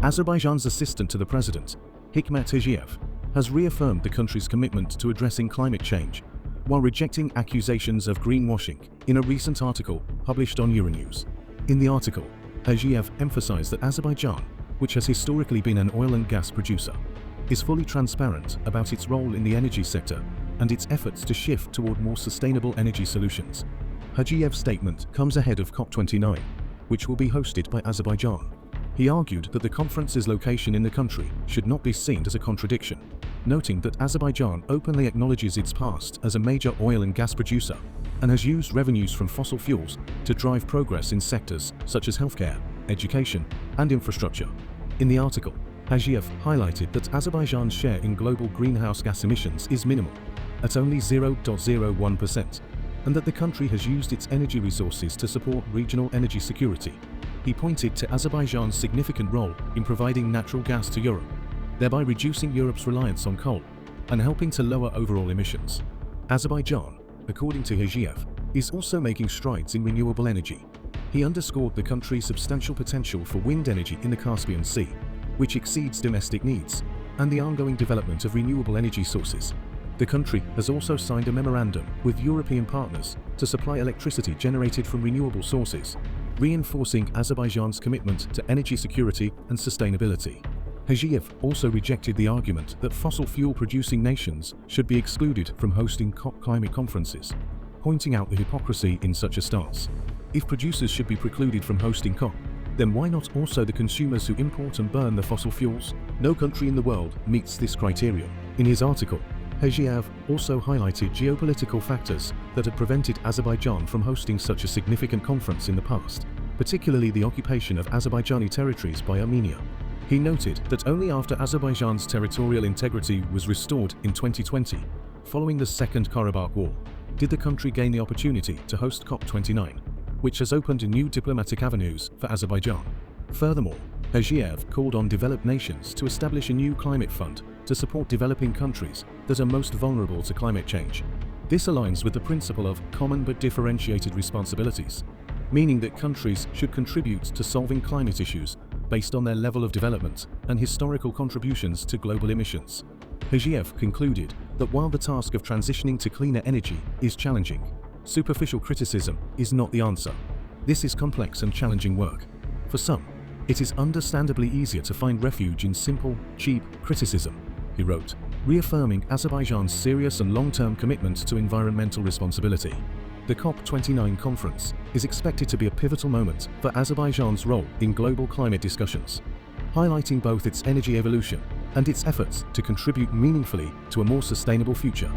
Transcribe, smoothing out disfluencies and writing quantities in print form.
Azerbaijan's assistant to the president, Hikmet Hajiyev, has reaffirmed the country's commitment to addressing climate change, while rejecting accusations of greenwashing in a recent article published on Euronews. In the article, Hajiyev emphasized that Azerbaijan, which has historically been an oil and gas producer, is fully transparent about its role in the energy sector and its efforts to shift toward more sustainable energy solutions. Hajiyev's statement comes ahead of COP29, which will be hosted by Azerbaijan. He argued that the conference's location in the country should not be seen as a contradiction, noting that Azerbaijan openly acknowledges its past as a major oil and gas producer and has used revenues from fossil fuels to drive progress in sectors such as healthcare, education, and infrastructure. In the article, Hajiyev highlighted that Azerbaijan's share in global greenhouse gas emissions is minimal, at only 0.01%, and that the country has used its energy resources to support regional energy security. He pointed to Azerbaijan's significant role in providing natural gas to Europe, thereby reducing Europe's reliance on coal and helping to lower overall emissions. Azerbaijan, according to Hajiyev, is also making strides in renewable energy. He underscored the country's substantial potential for wind energy in the Caspian Sea, which exceeds domestic needs, and the ongoing development of renewable energy sources. The country has also signed a memorandum with European partners to supply electricity generated from renewable sources, reinforcing Azerbaijan's commitment to energy security and sustainability. Hajiyev also rejected the argument that fossil fuel-producing nations should be excluded from hosting COP climate conferences, pointing out the hypocrisy in such a stance. If producers should be precluded from hosting COP, then why not also the consumers who import and burn the fossil fuels? No country in the world meets this criterion. In his article, Hajiyev also highlighted geopolitical factors that had prevented Azerbaijan from hosting such a significant conference in the past, particularly the occupation of Azerbaijani territories by Armenia. He noted that only after Azerbaijan's territorial integrity was restored in 2020, following the Second Karabakh War, did the country gain the opportunity to host COP29, which has opened new diplomatic avenues for Azerbaijan. Furthermore, Hajiyev called on developed nations to establish a new climate fund to support developing countries that are most vulnerable to climate change. This aligns with the principle of common but differentiated responsibilities, meaning that countries should contribute to solving climate issues based on their level of development and historical contributions to global emissions. Hajiyev concluded that while the task of transitioning to cleaner energy is challenging, superficial criticism is not the answer. This is complex and challenging work. For some, it is understandably easier to find refuge in simple, cheap criticism, he wrote, reaffirming Azerbaijan's serious and long-term commitment to environmental responsibility. The COP29 conference is expected to be a pivotal moment for Azerbaijan's role in global climate discussions, highlighting both its energy evolution and its efforts to contribute meaningfully to a more sustainable future.